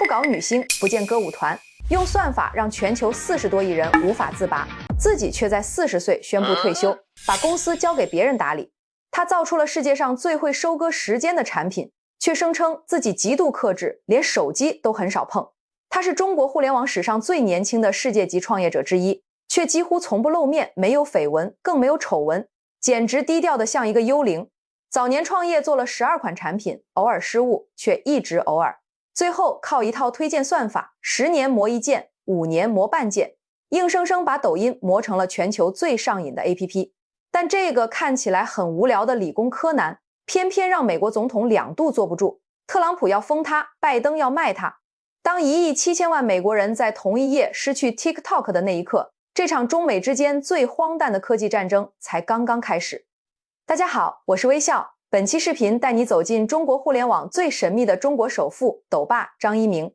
搞女星，不建歌舞团，用算法让全球40多亿人无法自拔，自己却在40岁宣布退休，把公司交给别人打理。他造出了世界上最会收割时间的产品，却声称自己极度克制，连手机都很少碰。他是中国互联网史上最年轻的世界级创业者之一，却几乎从不露面，没有绯闻，更没有丑闻，简直低调的像一个幽灵。早年创业做了12款产品，偶尔失误，却一直偶尔。最后靠一套推荐算法，10年磨一剑，5年磨半剑，硬生生把抖音磨成了全球最上瘾的 APP。但这个看起来很无聊的理工科男，偏偏让美国总统2度坐不住，特朗普要封他，拜登要卖他。当1亿7千万美国人在同一夜失去 TikTok 的那一刻，这场中美之间最荒诞的科技战争才刚刚开始。大家好，我是微笑，本期视频带你走进中国互联网最神秘的中国首富斗爸张一鸣。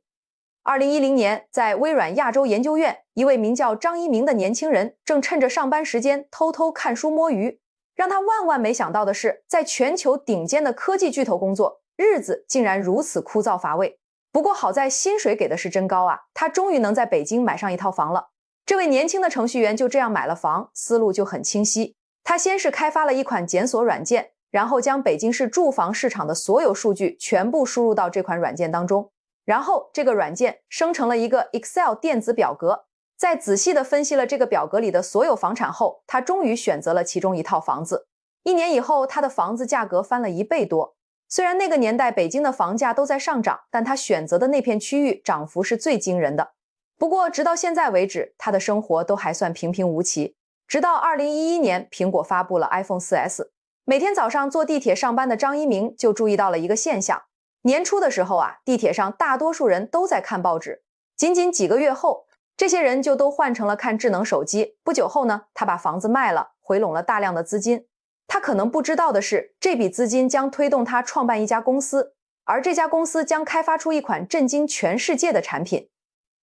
2010年，在微软亚洲研究院，一位名叫张一鸣的年轻人正趁着上班时间偷偷看书摸鱼。让他万万没想到的是，在全球顶尖的科技巨头工作，日子竟然如此枯燥乏味。不过好在薪水给的是真高啊，他终于能在北京买上一套房了。这位年轻的程序员就这样买了房，思路就很清晰。他先是开发了一款检索软件，然后将北京市住房市场的所有数据全部输入到这款软件当中，然后这个软件生成了一个 Excel 电子表格。在仔细地分析了这个表格里的所有房产后，他终于选择了其中一套房子。1年以后，他的房子价格翻了1倍多。虽然那个年代北京的房价都在上涨，但他选择的那片区域涨幅是最惊人的。不过直到现在为止，他的生活都还算平平无奇。直到2011年，苹果发布了 iPhone 4S。每天早上坐地铁上班的张一鸣就注意到了一个现象。年初的时候啊，地铁上大多数人都在看报纸。仅仅几个月后，这些人就都换成了看智能手机。不久后呢，他把房子卖了，回笼了大量的资金。他可能不知道的是，这笔资金将推动他创办一家公司，而这家公司将开发出一款震惊全世界的产品。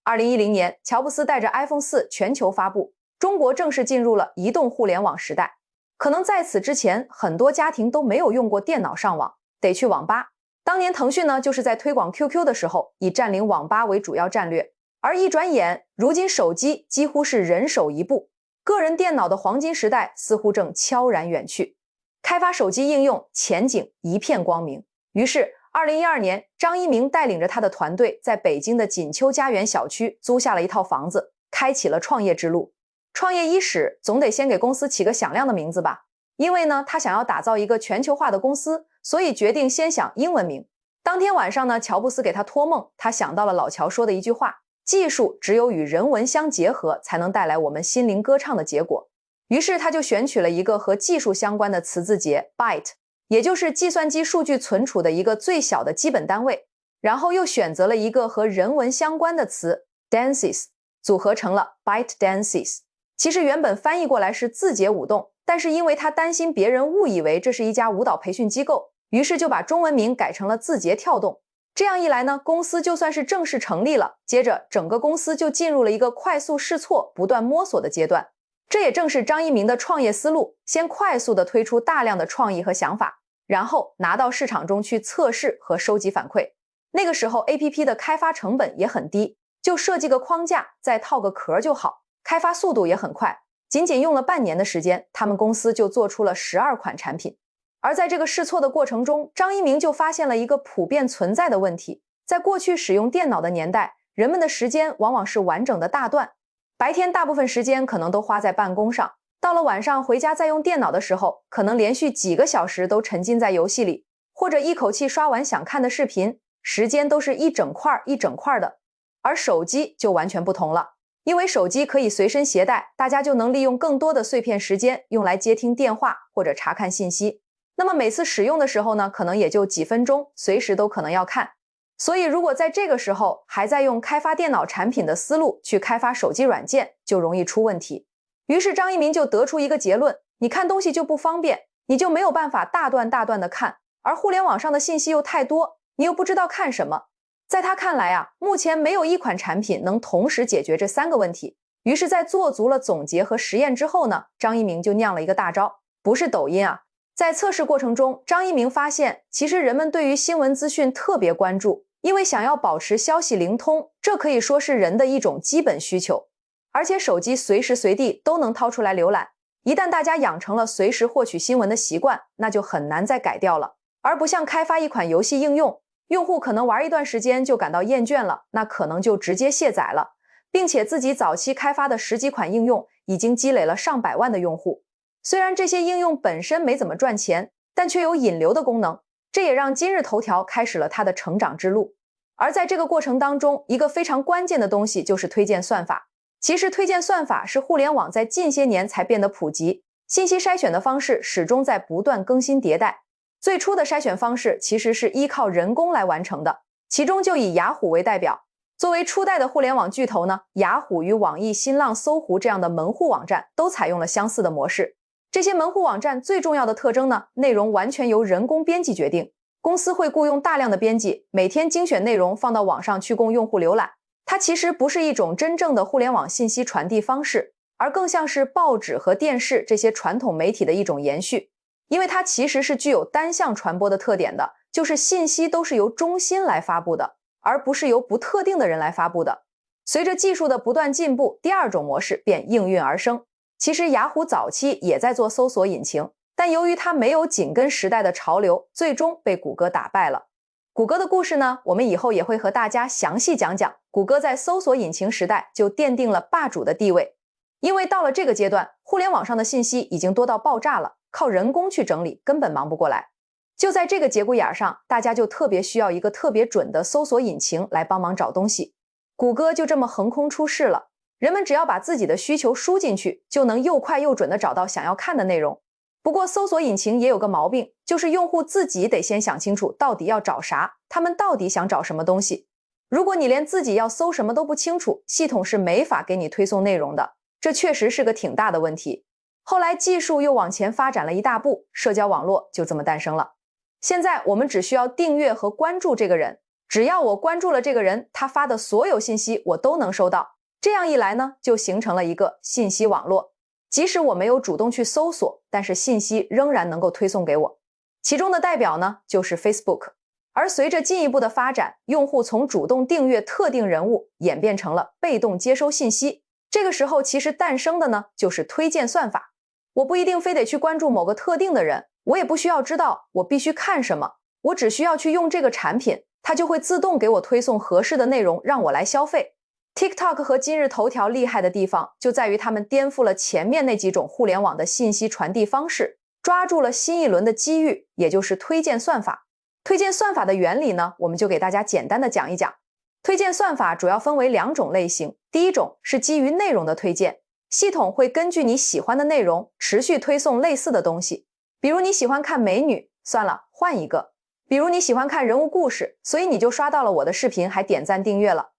2010年，乔布斯带着 iPhone 4全球发布，中国正式进入了移动互联网时代。可能在此之前，很多家庭都没有用过电脑上网，得去网吧。当年腾讯呢，就是在推广 QQ 的时候，以占领网吧为主要战略。而一转眼，如今手机几乎是人手一部，个人电脑的黄金时代似乎正悄然远去。开发手机应用前景一片光明。于是2012年，张一鸣带领着他的团队在北京的锦秋家园小区租下了一套房子，开启了创业之路。创业伊始，总得先给公司起个响亮的名字吧。因为呢，他想要打造一个全球化的公司，所以决定先想英文名。当天晚上呢，乔布斯给他托梦，他想到了老乔说的一句话：技术只有与人文相结合，才能带来我们心灵歌唱的结果。于是他就选取了一个和技术相关的词字节 byte， 也就是计算机数据存储的一个最小的基本单位，然后又选择了一个和人文相关的词 dances， 组合成了 byte dances。 其实原本翻译过来是字节舞动，但是因为他担心别人误以为这是一家舞蹈培训机构，于是就把中文名改成了字节跳动。这样一来呢，公司就算是正式成立了，接着整个公司就进入了一个快速试错、不断摸索的阶段。这也正是张一鸣的创业思路，先快速地推出大量的创意和想法，然后拿到市场中去测试和收集反馈。那个时候 APP 的开发成本也很低，就设计个框架，再套个壳就好，开发速度也很快。仅仅用了半年的时间，他们公司就做出了12款产品。而在这个试错的过程中，张一鸣就发现了一个普遍存在的问题。在过去使用电脑的年代，人们的时间往往是完整的大段，白天大部分时间可能都花在办公上，到了晚上回家再用电脑的时候，可能连续几个小时都沉浸在游戏里，或者一口气刷完想看的视频，时间都是一整块一整块的。而手机就完全不同了，因为手机可以随身携带，大家就能利用更多的碎片时间用来接听电话或者查看信息。那么每次使用的时候呢，可能也就几分钟，随时都可能要看。所以如果在这个时候还在用开发电脑产品的思路去开发手机软件，就容易出问题。于是张一鸣就得出一个结论：你看东西就不方便，你就没有办法大段大段的看，而互联网上的信息又太多，你又不知道看什么。在他看来啊，目前没有一款产品能同时解决这3个问题。于是在做足了总结和实验之后呢，张一鸣就酿了一个大招，不是抖音啊。在测试过程中，张一鸣发现，其实人们对于新闻资讯特别关注，因为想要保持消息灵通，这可以说是人的一种基本需求。而且手机随时随地都能掏出来浏览，一旦大家养成了随时获取新闻的习惯，那就很难再改掉了。而不像开发一款游戏应用，用户可能玩一段时间就感到厌倦了，那可能就直接卸载了，并且自己早期开发的10几款应用已经积累了上百万的用户。虽然这些应用本身没怎么赚钱，但却有引流的功能，这也让今日头条开始了它的成长之路。而在这个过程当中，一个非常关键的东西就是推荐算法。其实推荐算法是互联网在近些年才变得普及，信息筛选的方式始终在不断更新迭代。最初的筛选方式其实是依靠人工来完成的，其中就以雅虎为代表。作为初代的互联网巨头呢，雅虎与网易、新浪、搜狐这样的门户网站都采用了相似的模式。这些门户网站最重要的特征呢，内容完全由人工编辑决定。公司会雇佣大量的编辑，每天精选内容放到网上去供用户浏览。它其实不是一种真正的互联网信息传递方式，而更像是报纸和电视这些传统媒体的一种延续。因为它其实是具有单向传播的特点的，就是信息都是由中心来发布的，而不是由不特定的人来发布的。随着技术的不断进步，第二种模式便应运而生。其实雅虎早期也在做搜索引擎，但由于它没有紧跟时代的潮流，最终被谷歌打败了。谷歌的故事呢，我们以后也会和大家详细讲讲。谷歌在搜索引擎时代就奠定了霸主的地位，因为到了这个阶段，互联网上的信息已经多到爆炸了，靠人工去整理根本忙不过来。就在这个节骨眼上，大家就特别需要一个特别准的搜索引擎来帮忙找东西。谷歌就这么横空出世了，人们只要把自己的需求输进去，就能又快又准地找到想要看的内容。不过搜索引擎也有个毛病，就是用户自己得先想清楚到底要找啥，他们到底想找什么东西。如果你连自己要搜什么都不清楚，系统是没法给你推送内容的，这确实是个挺大的问题。后来技术又往前发展了一大步，社交网络就这么诞生了。现在我们只需要订阅和关注这个人，只要我关注了这个人，他发的所有信息我都能收到。这样一来呢，就形成了一个信息网络。即使我没有主动去搜索，但是信息仍然能够推送给我。其中的代表呢，就是 Facebook。而随着进一步的发展，用户从主动订阅特定人物演变成了被动接收信息。这个时候其实诞生的呢，就是推荐算法。我不一定非得去关注某个特定的人，我也不需要知道我必须看什么，我只需要去用这个产品，它就会自动给我推送合适的内容让我来消费。TikTok 和今日头条厉害的地方就在于他们颠覆了前面那几种互联网的信息传递方式，抓住了新一轮的机遇，也就是推荐算法。推荐算法的原理呢，我们就给大家简单的讲一讲。推荐算法主要分为2种类型，第一种是基于内容的推荐，系统会根据你喜欢的内容持续推送类似的东西。比如你喜欢看美女，算了，换一个。比如你喜欢看人物故事，所以你就刷到了我的视频，还点赞订阅了。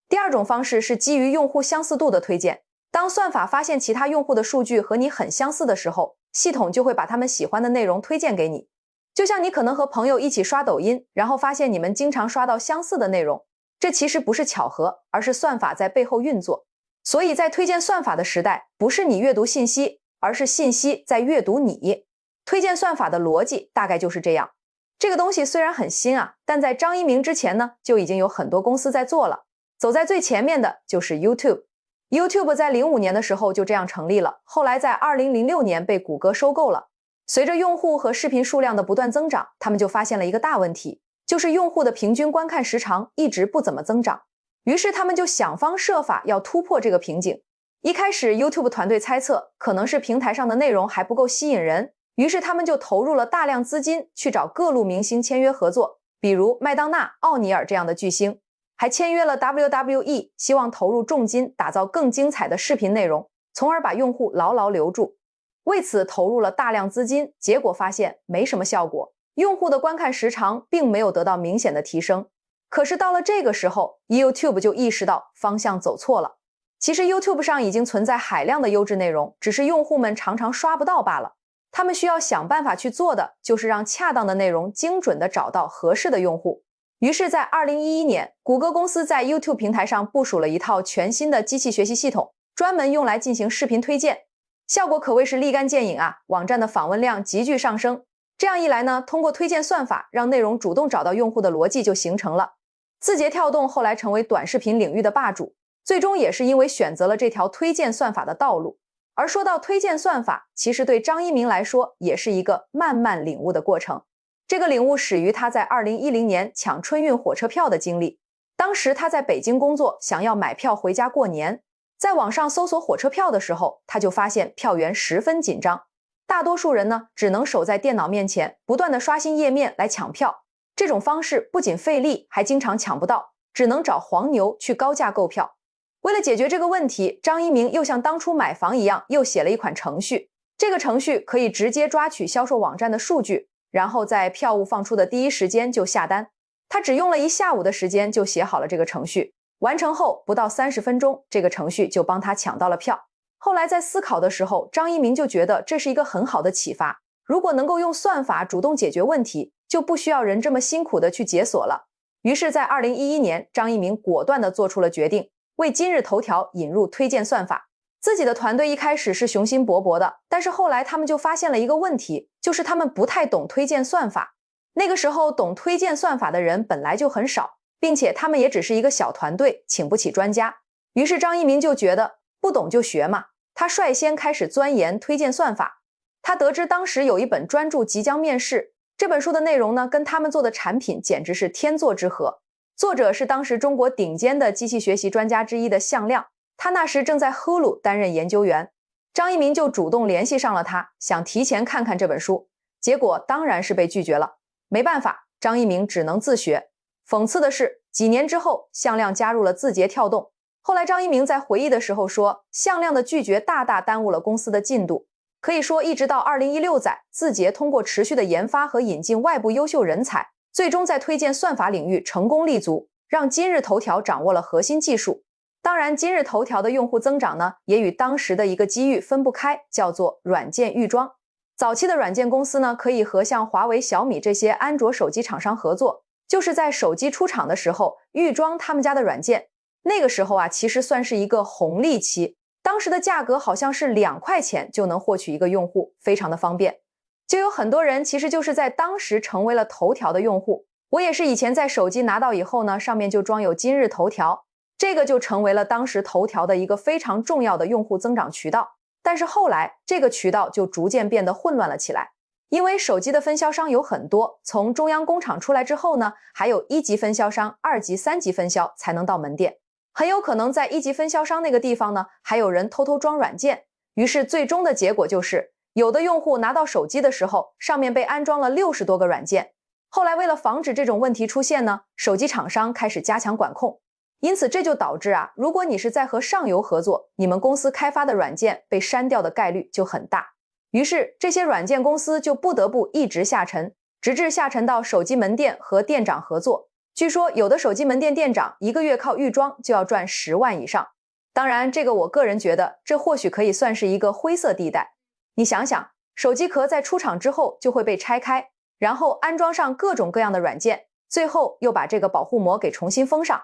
第二种方式是基于用户相似度的推荐，当算法发现其他用户的数据和你很相似的时候，系统就会把他们喜欢的内容推荐给你。就像你可能和朋友一起刷抖音，然后发现你们经常刷到相似的内容，这其实不是巧合，而是算法在背后运作。所以在推荐算法的时代，不是你阅读信息，而是信息在阅读你。推荐算法的逻辑大概就是这样。这个东西虽然很新啊，但在张一鸣之前呢，就已经有很多公司在做了。走在最前面的就是 YouTube。YouTube 在05年的时候就这样成立了，后来在2006年被谷歌收购了。随着用户和视频数量的不断增长，他们就发现了一个大问题，就是用户的平均观看时长一直不怎么增长。于是他们就想方设法要突破这个瓶颈。一开始 YouTube 团队猜测可能是平台上的内容还不够吸引人，于是他们就投入了大量资金去找各路明星签约合作，比如麦当娜、奥尼尔这样的巨星，还签约了 WWE， 希望投入重金打造更精彩的视频内容，从而把用户牢牢留住。为此投入了大量资金，结果发现没什么效果，用户的观看时长并没有得到明显的提升。可是到了这个时候， YouTube 就意识到方向走错了。其实 YouTube 上已经存在海量的优质内容，只是用户们常常刷不到罢了。他们需要想办法去做的，就是让恰当的内容精准地找到合适的用户。于是在2011年，谷歌公司在 YouTube 平台上部署了一套全新的机器学习系统，专门用来进行视频推荐。效果可谓是立竿见影啊，网站的访问量急剧上升。这样一来呢，通过推荐算法让内容主动找到用户的逻辑就形成了。字节跳动后来成为短视频领域的霸主，最终也是因为选择了这条推荐算法的道路。而说到推荐算法，其实对张一鸣来说也是一个慢慢领悟的过程。这个领悟始于他在2010年抢春运火车票的经历。当时他在北京工作，想要买票回家过年，在网上搜索火车票的时候，他就发现票源十分紧张，大多数人呢只能守在电脑面前，不断的刷新页面来抢票。这种方式不仅费力，还经常抢不到，只能找黄牛去高价购票。为了解决这个问题，张一鸣又像当初买房一样，又写了一款程序。这个程序可以直接抓取销售网站的数据，然后在票务放出的第一时间就下单。他只用了一下午的时间就写好了这个程序，完成后不到30分钟，这个程序就帮他抢到了票。后来在思考的时候，张一鸣就觉得这是一个很好的启发，如果能够用算法主动解决问题，就不需要人这么辛苦的去解锁了。于是在2011年，张一鸣果断地做出了决定，为今日头条引入推荐算法。自己的团队一开始是雄心勃勃的，但是后来他们就发现了一个问题，就是他们不太懂推荐算法。那个时候懂推荐算法的人本来就很少，并且他们也只是一个小团队，请不起专家。于是张一鸣就觉得不懂就学嘛，他率先开始钻研推荐算法。他得知当时有一本专著即将面世，这本书的内容呢，跟他们做的产品简直是天作之合。作者是当时中国顶尖的机器学习专家之一的向量，他那时正在 Hulu 担任研究员。张一鸣就主动联系上了他，想提前看看这本书，结果当然是被拒绝了。没办法，张一鸣只能自学。讽刺的是，几年之后，向量加入了字节跳动。后来张一鸣在回忆的时候说，向量的拒绝大大耽误了公司的进度。可以说一直到2016载，字节通过持续的研发和引进外部优秀人才，最终在推荐算法领域成功立足，让今日头条掌握了核心技术。当然，今日头条的用户增长呢，也与当时的一个机遇分不开，叫做软件预装。早期的软件公司呢，可以和像华为、小米这些安卓手机厂商合作，就是在手机出厂的时候预装他们家的软件。那个时候啊，其实算是一个红利期，当时的价格好像是2块钱就能获取一个用户，非常的方便。就有很多人其实就是在当时成为了头条的用户。我也是以前在手机拿到以后呢，上面就装有今日头条，这个就成为了当时头条的一个非常重要的用户增长渠道。但是后来这个渠道就逐渐变得混乱了起来，因为手机的分销商有很多，从中央工厂出来之后呢，还有1级分销商、2级、3级分销才能到门店。很有可能在1级分销商那个地方呢，还有人偷偷装软件。于是最终的结果就是，有的用户拿到手机的时候，上面被安装了60多个软件。后来为了防止这种问题出现呢，手机厂商开始加强管控。因此这就导致啊，如果你是在和上游合作，你们公司开发的软件被删掉的概率就很大。于是这些软件公司就不得不一直下沉，直至下沉到手机门店和店长合作。据说有的手机门店店长1个月靠预装就要赚10万以上。当然这个我个人觉得，这或许可以算是一个灰色地带。你想想，手机壳在出厂之后就会被拆开，然后安装上各种各样的软件，最后又把这个保护膜给重新封上。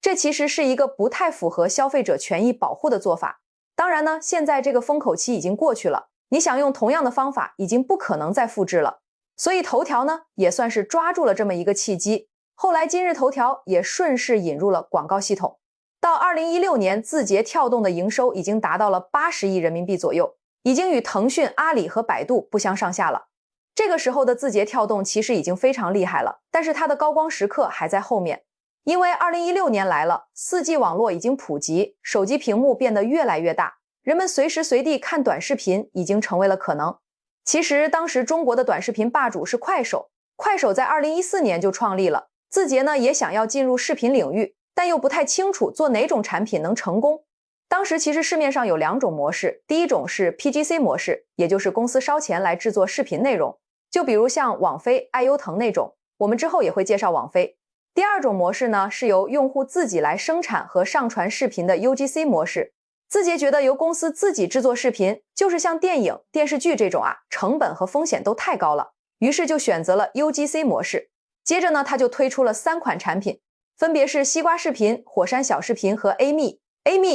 这其实是一个不太符合消费者权益保护的做法。当然呢，现在这个风口期已经过去了，你想用同样的方法已经不可能再复制了。所以头条呢，也算是抓住了这么一个契机。后来今日头条也顺势引入了广告系统。到2016年，字节跳动的营收已经达到了80亿人民币左右，已经与腾讯、阿里和百度不相上下了。这个时候的字节跳动其实已经非常厉害了，但是它的高光时刻还在后面。因为2016年来了， 4G 网络已经普及，手机屏幕变得越来越大，人们随时随地看短视频已经成为了可能。其实当时中国的短视频霸主是快手，快手在2014年就创立了，字节呢也想要进入视频领域，但又不太清楚做哪种产品能成功。当时其实市面上有2种模式，第一种是 PGC 模式，也就是公司烧钱来制作视频内容，就比如像网飞、爱优腾那种，我们之后也会介绍网飞。第二种模式呢，是由用户自己来生产和上传视频的 UGC 模式。字节觉得由公司自己制作视频，就是像电影、电视剧这种啊，成本和风险都太高了，于是就选择了 UGC 模式。接着呢，他就推出了3款产品，分别是西瓜视频、火山小视频和 Amy，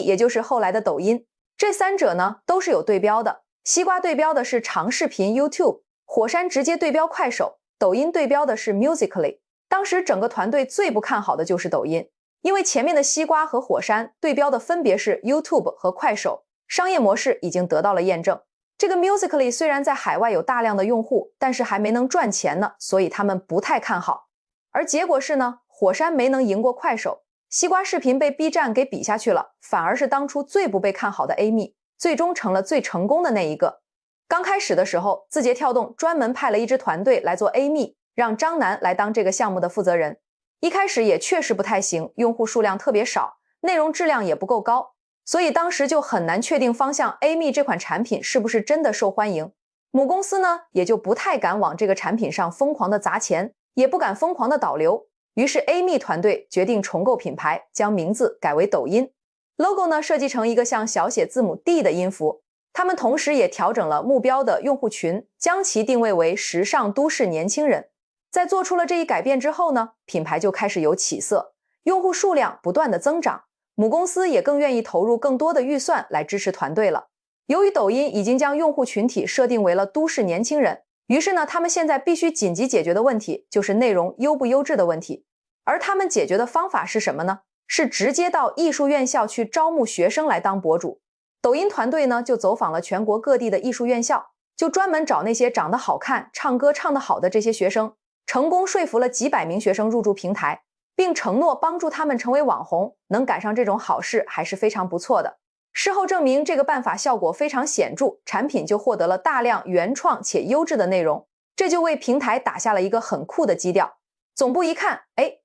也就是后来的抖音。这3者呢都是有对标的，西瓜对标的是长视频 YouTube， 火山直接对标快手，抖音对标的是 Musical.ly。当时整个团队最不看好的就是抖音，因为前面的西瓜和火山对标的分别是 YouTube 和快手，商业模式已经得到了验证。这个 Musical.ly 虽然在海外有大量的用户，但是还没能赚钱呢，所以他们不太看好。而结果是呢，火山没能赢过快手，西瓜视频被 B 站给比下去了，反而是当初最不被看好的 Amy， 最终成了最成功的那一个。刚开始的时候，字节跳动专门派了一支团队来做 Amy， 让张楠来当这个项目的负责人。一开始也确实不太行，用户数量特别少，内容质量也不够高，所以当时就很难确定方向 Amy 这款产品是不是真的受欢迎。母公司呢，也就不太敢往这个产品上疯狂的砸钱，也不敢疯狂的导流。于是 Amy 团队决定重构品牌，将名字改为抖音。logo 呢设计成一个像小写字母 D 的音符。他们同时也调整了目标的用户群，将其定位为时尚都市年轻人。在做出了这一改变之后呢，品牌就开始有起色，用户数量不断的增长，母公司也更愿意投入更多的预算来支持团队了。由于抖音已经将用户群体设定为了都市年轻人，于是呢，他们现在必须紧急解决的问题就是内容优不优质的问题。而他们解决的方法是什么呢？是直接到艺术院校去招募学生来当博主。抖音团队呢就走访了全国各地的艺术院校，就专门找那些长得好看、唱歌唱得好的这些学生，成功说服了几百名学生入驻平台，并承诺帮助他们成为网红，能赶上这种好事还是非常不错的。事后证明这个办法效果非常显著，产品就获得了大量原创且优质的内容，这就为平台打下了一个很酷的基调。总部一看，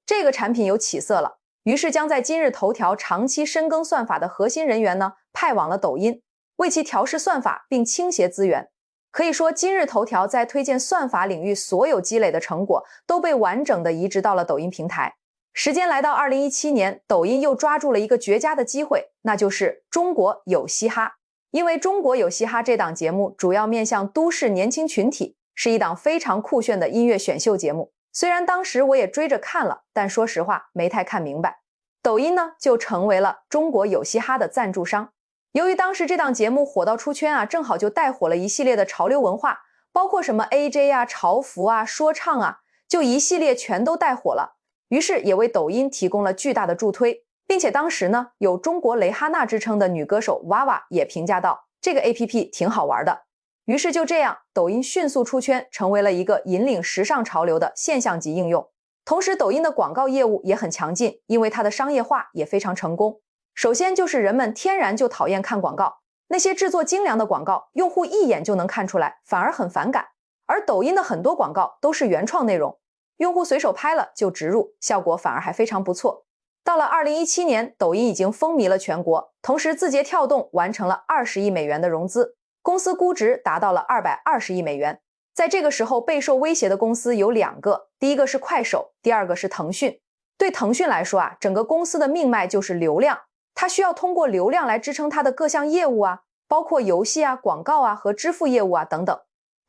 这个产品有起色了，于是将在今日头条长期深耕算法的核心人员呢派往了抖音，为其调试算法并倾斜资源。可以说今日头条在推荐算法领域所有积累的成果都被完整的移植到了抖音平台。时间来到2017年，抖音又抓住了一个绝佳的机会，那就是中国有嘻哈。因为中国有嘻哈这档节目主要面向都市年轻群体，是一档非常酷炫的音乐选秀节目。虽然当时我也追着看了，但说实话没太看明白。抖音呢就成为了中国有嘻哈的赞助商。由于当时这档节目火到出圈啊，正好就带火了一系列的潮流文化，包括什么 AJ 啊、潮服啊、说唱啊，就一系列全都带火了。于是也为抖音提供了巨大的助推，并且当时呢，有中国蕾哈娜之称的女歌手娃娃也评价到这个 APP 挺好玩的。于是就这样，抖音迅速出圈，成为了一个引领时尚潮流的现象级应用。同时抖音的广告业务也很强劲，因为它的商业化也非常成功。首先就是人们天然就讨厌看广告，那些制作精良的广告，用户一眼就能看出来，反而很反感。而抖音的很多广告都是原创内容，用户随手拍了就植入，效果反而还非常不错。到了2017年，抖音已经风靡了全国，同时字节跳动完成了20亿美元的融资，公司估值达到了220亿美元。在这个时候备受威胁的公司有两个，第一个是快手，第二个是腾讯。对腾讯来说啊，整个公司的命脉就是流量，它需要通过流量来支撑它的各项业务啊，包括游戏啊、广告啊和支付业务啊等等。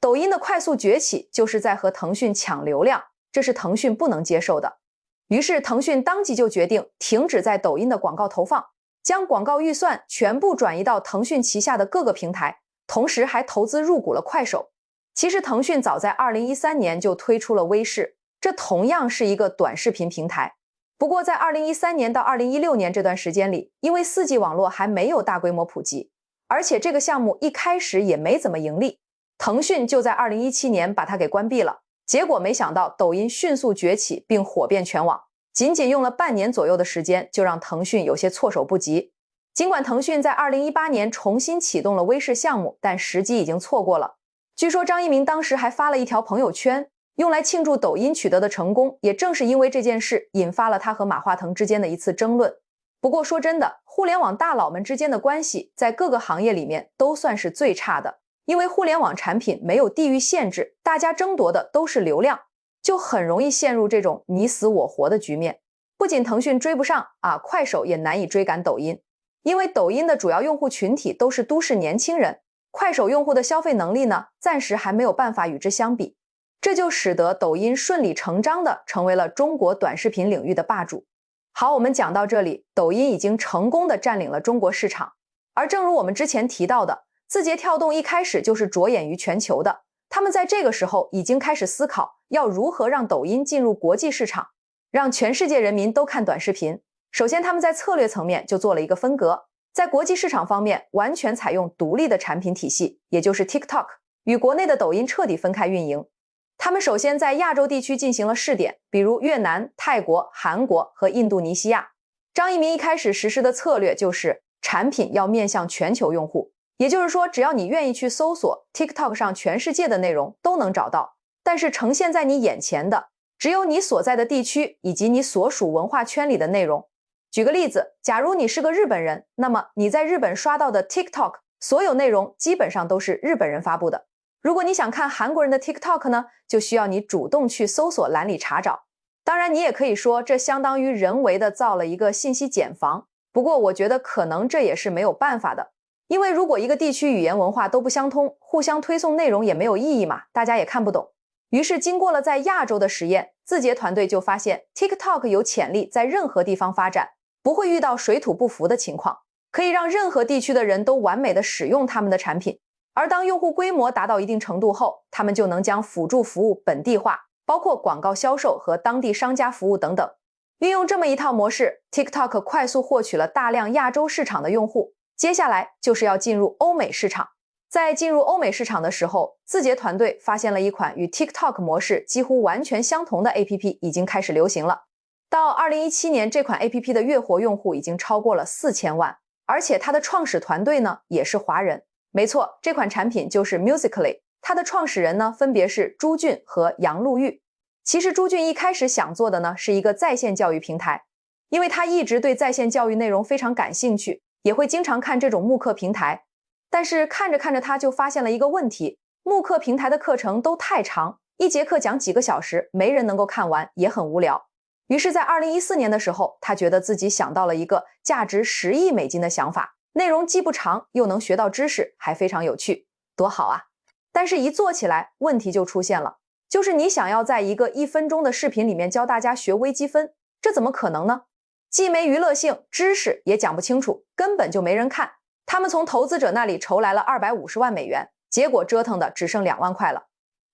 抖音的快速崛起就是在和腾讯抢流量，这是腾讯不能接受的。于是腾讯当即就决定停止在抖音的广告投放，将广告预算全部转移到腾讯旗下的各个平台，同时还投资入股了快手。其实腾讯早在2013年就推出了微视，这同样是一个短视频平台。不过在2013年到2016年这段时间里，因为4G 网络还没有大规模普及，而且这个项目一开始也没怎么盈利，腾讯就在2017年把它给关闭了。结果没想到抖音迅速崛起并火遍全网，仅仅用了半年左右的时间，就让腾讯有些措手不及。尽管腾讯在2018年重新启动了微视项目，但时机已经错过了。据说张一鸣当时还发了一条朋友圈，用来庆祝抖音取得的成功，也正是因为这件事引发了他和马化腾之间的一次争论。不过说真的，互联网大佬们之间的关系在各个行业里面都算是最差的，因为互联网产品没有地域限制，大家争夺的都是流量，就很容易陷入这种你死我活的局面。不仅腾讯追不上啊，快手也难以追赶抖音，因为抖音的主要用户群体都是都市年轻人，快手用户的消费能力呢，暂时还没有办法与之相比，这就使得抖音顺理成章地成为了中国短视频领域的霸主。好，我们讲到这里，抖音已经成功地占领了中国市场。而正如我们之前提到的，字节跳动一开始就是着眼于全球的，他们在这个时候已经开始思考要如何让抖音进入国际市场，让全世界人民都看短视频。首先，他们在策略层面就做了一个分隔，在国际市场方面完全采用独立的产品体系，也就是 TikTok 与国内的抖音彻底分开运营。他们首先在亚洲地区进行了试点，比如越南、泰国、韩国和印度尼西亚。张一鸣一开始实施的策略就是产品要面向全球用户，也就是说，只要你愿意去搜索 TikTok 上全世界的内容都能找到，但是呈现在你眼前的只有你所在的地区以及你所属文化圈里的内容。举个例子，假如你是个日本人，那么你在日本刷到的 TikTok 所有内容基本上都是日本人发布的。如果你想看韩国人的 TikTok 呢，就需要你主动去搜索栏里查找。当然你也可以说这相当于人为的造了一个信息茧房，不过我觉得可能这也是没有办法的，因为如果一个地区语言文化都不相通，互相推送内容也没有意义嘛，大家也看不懂。于是经过了在亚洲的实验，字节团队就发现 TikTok 有潜力在任何地方发展，不会遇到水土不服的情况，可以让任何地区的人都完美的使用他们的产品。而当用户规模达到一定程度后，他们就能将辅助服务本地化，包括广告销售和当地商家服务等等。运用这么一套模式， TikTok 快速获取了大量亚洲市场的用户，接下来就是要进入欧美市场。在进入欧美市场的时候，字节团队发现了一款与 TikTok 模式几乎完全相同的 APP 已经开始流行了。到2017年，这款 APP 的月活用户已经超过了4000万，而且它的创始团队呢也是华人。没错，这款产品就是 Musical.ly， 它的创始人呢分别是朱俊和杨璐玉。其实朱俊一开始想做的呢是一个在线教育平台，因为他一直对在线教育内容非常感兴趣，也会经常看这种慕课平台。但是看着看着他就发现了一个问题，慕课平台的课程都太长，一节课讲几个小时，没人能够看完，也很无聊。于是在2014年的时候，他觉得自己想到了一个价值10亿美金的想法，内容既不长，又能学到知识，还非常有趣，多好啊！但是一做起来，问题就出现了，就是你想要在一个1分钟的视频里面教大家学微积分，这怎么可能呢？既没娱乐性，知识也讲不清楚，根本就没人看。他们从投资者那里筹来了250万美元，结果折腾的只剩2万块了。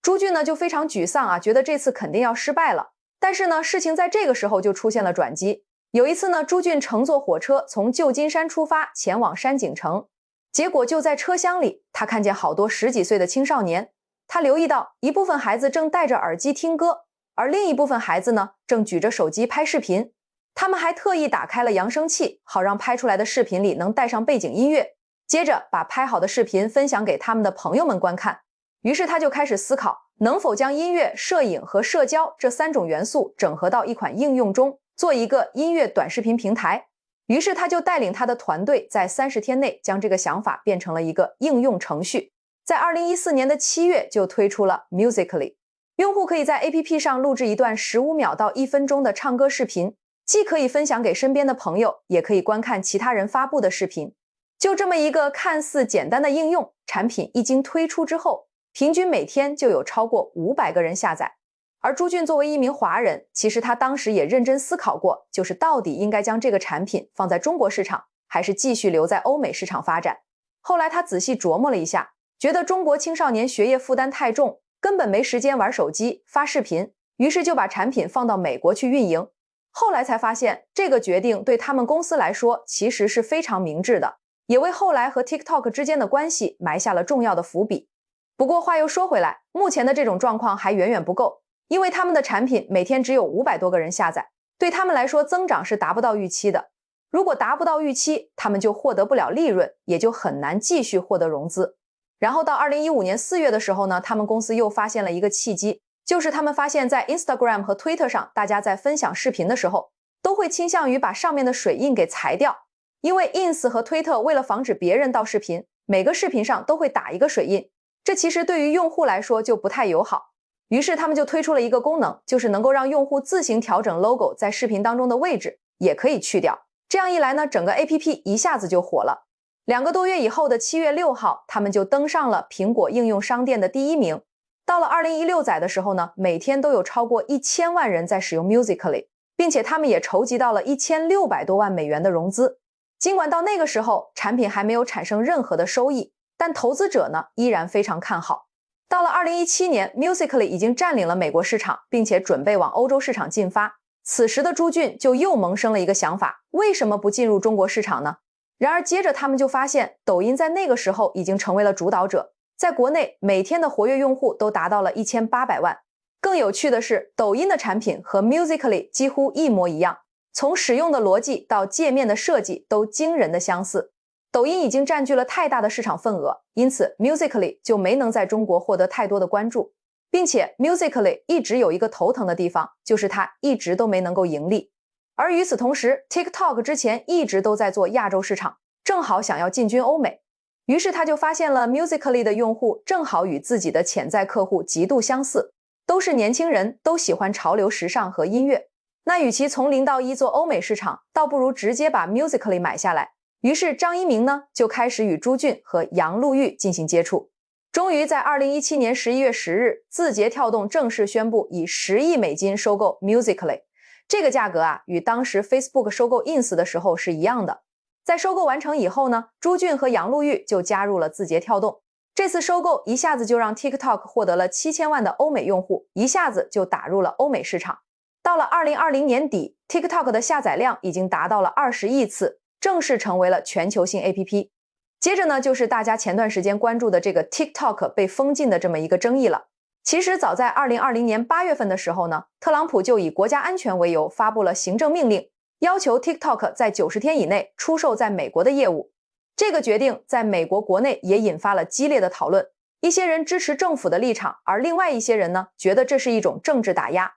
朱俊呢就非常沮丧啊，觉得这次肯定要失败了。但是呢，事情在这个时候就出现了转机。有一次呢，朱俊乘坐火车从旧金山出发，前往山景城。结果就在车厢里，他看见好多10几岁的青少年。他留意到一部分孩子正戴着耳机听歌，而另一部分孩子呢，正举着手机拍视频。他们还特意打开了扬声器，好让拍出来的视频里能带上背景音乐。接着把拍好的视频分享给他们的朋友们观看。于是他就开始思考，能否将音乐、摄影和社交这3种元素整合到一款应用中，做一个音乐短视频平台。于是他就带领他的团队在30天内将这个想法变成了一个应用程序。在2014年的7月就推出了 Musical.ly， 用户可以在 APP 上录制一段15秒到1分钟的唱歌视频，既可以分享给身边的朋友，也可以观看其他人发布的视频。就这么一个看似简单的应用，产品一经推出之后，平均每天就有超过500个人下载。而朱俊作为一名华人，其实他当时也认真思考过，就是到底应该将这个产品放在中国市场，还是继续留在欧美市场发展。后来他仔细琢磨了一下，觉得中国青少年学业负担太重，根本没时间玩手机、发视频，于是就把产品放到美国去运营。后来才发现，这个决定对他们公司来说其实是非常明智的，也为后来和 TikTok 之间的关系埋下了重要的伏笔。不过话又说回来，目前的这种状况还远远不够，因为他们的产品每天只有500多个人下载，对他们来说增长是达不到预期的。如果达不到预期，他们就获得不了利润，也就很难继续获得融资。然后到2015年4月的时候呢，他们公司又发现了一个契机，就是他们发现在 Instagram 和 Twitter 上，大家在分享视频的时候，都会倾向于把上面的水印给裁掉。因为 Ins 和 Twitter 为了防止别人盗视频，每个视频上都会打一个水印，这其实对于用户来说就不太友好。于是他们就推出了一个功能，就是能够让用户自行调整 logo 在视频当中的位置，也可以去掉。这样一来呢，整个 APP 一下子就火了。2个多月以后的7月6号，他们就登上了苹果应用商店的第1名。到了2016载的时候呢，每天都有超过1000万人在使用 Musical.ly， 并且他们也筹集到了1600多万美元的融资。尽管到那个时候产品还没有产生任何的收益，但投资者呢依然非常看好。到了2017年 ，Musical.ly 已经占领了美国市场，并且准备往欧洲市场进发。此时的朱俊就又萌生了一个想法，为什么不进入中国市场呢？然而接着他们就发现，抖音在那个时候已经成为了主导者，在国内每天的活跃用户都达到了1800万。更有趣的是，抖音的产品和 Musical.ly 几乎一模一样，从使用的逻辑到界面的设计都惊人的相似。抖音已经占据了太大的市场份额，因此 Musical.ly 就没能在中国获得太多的关注，并且 Musical.ly 一直有一个头疼的地方，就是它一直都没能够盈利。而与此同时 ，TikTok 之前一直都在做亚洲市场，正好想要进军欧美，于是他就发现了 Musical.ly 的用户正好与自己的潜在客户极度相似，都是年轻人，都喜欢潮流时尚和音乐。那与其从0到1做欧美市场，倒不如直接把 Musical.ly 买下来。于是张一鸣呢就开始与朱俊和杨璐玉进行接触。终于在2017年11月10日，字节跳动正式宣布以10亿美金收购 Musical.ly。这个价格啊，与当时 Facebook 收购 Ins 的时候是一样的。在收购完成以后呢，朱俊和杨璐玉就加入了字节跳动。这次收购一下子就让 TikTok 获得了7000万的欧美用户，一下子就打入了欧美市场。到了2020年底， TikTok 的下载量已经达到了20亿次，正式成为了全球性 APP。 接着呢，就是大家前段时间关注的这个 TikTok 被封禁的这么一个争议了。其实早在2020年8月份的时候呢，特朗普就以国家安全为由发布了行政命令，要求 TikTok 在90天以内出售在美国的业务。这个决定在美国国内也引发了激烈的讨论，一些人支持政府的立场，而另外一些人呢，觉得这是一种政治打压。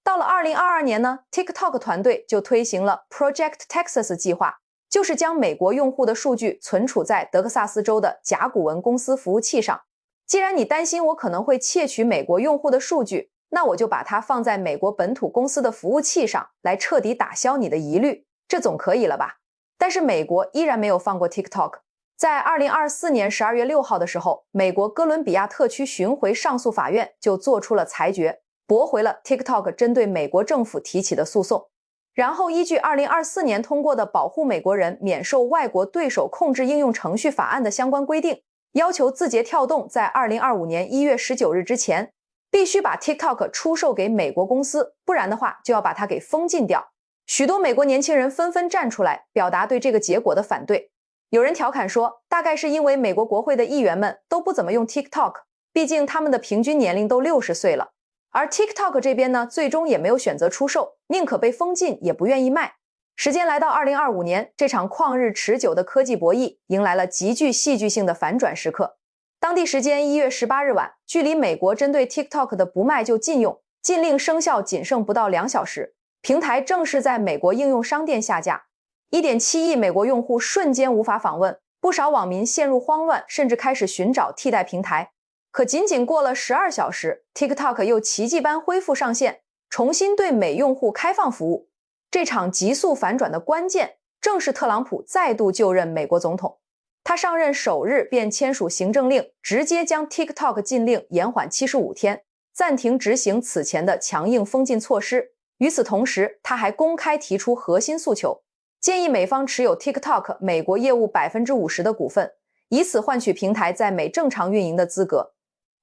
到了2022年呢， TikTok 团队就推行了 Project Texas 计划，就是将美国用户的数据存储在德克萨斯州的甲骨文公司服务器上。既然你担心我可能会窃取美国用户的数据，那我就把它放在美国本土公司的服务器上，来彻底打消你的疑虑，这总可以了吧？但是美国依然没有放过 TikTok。在2024年12月6号的时候，美国哥伦比亚特区巡回上诉法院就做出了裁决，驳回了 TikTok 针对美国政府提起的诉讼。然后依据2024年通过的保护美国人免受外国对手控制应用程序法案的相关规定，要求字节跳动在2025年1月19日之前必须把 TikTok 出售给美国公司，不然的话就要把它给封禁掉。许多美国年轻人纷纷站出来表达对这个结果的反对。有人调侃说，大概是因为美国国会的议员们都不怎么用 TikTok， 毕竟他们的平均年龄都60岁了。而 TikTok 这边呢，最终也没有选择出售，宁可被封禁也不愿意卖。时间来到2025年，这场旷日持久的科技博弈迎来了极具戏剧性的反转时刻。当地时间1月18日晚，距离美国针对 TikTok 的不卖就禁用禁令生效仅剩不到2小时，平台正式在美国应用商店下架。1.7亿美国用户瞬间无法访问，不少网民陷入慌乱，甚至开始寻找替代平台。可仅仅过了12小时， TikTok 又奇迹般恢复上线，重新对美用户开放服务。这场急速反转的关键，正是特朗普再度就任美国总统。他上任首日便签署行政令，直接将 TikTok 禁令延缓75天，暂停执行此前的强硬封禁措施。与此同时，他还公开提出核心诉求，建议美方持有 TikTok 美国业务 50% 的股份，以此换取平台在美正常运营的资格。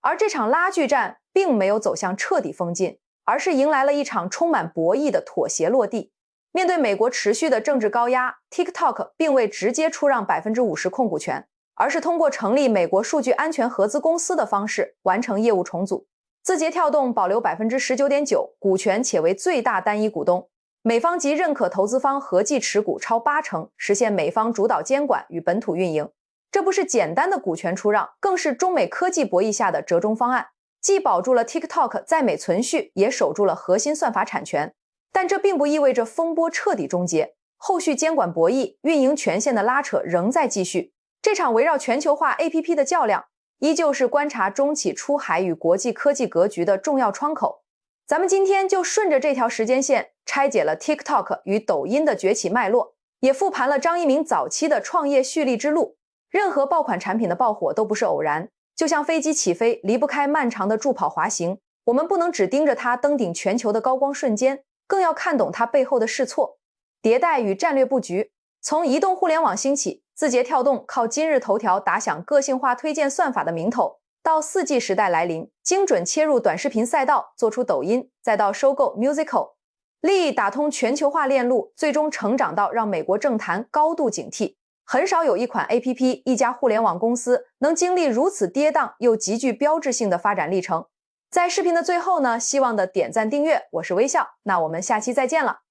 而这场拉锯战并没有走向彻底封禁，而是迎来了一场充满博弈的妥协落地。面对美国持续的政治高压， TikTok 并未直接出让 50% 控股权，而是通过成立美国数据安全合资公司的方式完成业务重组。字节跳动保留 19.9% 股权且为最大单一股东，美方及认可投资方合计持股超80%，实现美方主导监管与本土运营。这不是简单的股权出让，更是中美科技博弈下的折中方案，既保住了 TikTok 在美存续，也守住了核心算法产权。但这并不意味着风波彻底终结，后续监管博弈、运营权限的拉扯仍在继续。这场围绕全球化 APP 的较量，依旧是观察中企出海与国际科技格局的重要窗口。咱们今天就顺着这条时间线，拆解了 TikTok 与抖音的崛起脉络，也复盘了张一鸣早期的创业蓄力之路。任何爆款产品的爆火都不是偶然，就像飞机起飞离不开漫长的助跑滑行，我们不能只盯着它登顶全球的高光瞬间，更要看懂它背后的试错、迭代与战略布局。从移动互联网兴起，字节跳动靠今日头条打响个性化推荐算法的名头，到4G 时代来临，精准切入短视频赛道，做出抖音，再到收购 Musical， 利益打通全球化链路，最终成长到让美国政坛高度警惕。很少有一款 APP， 一家互联网公司能经历如此跌宕又极具标志性的发展历程。在视频的最后呢，希望的点赞订阅，我是微笑，那我们下期再见了。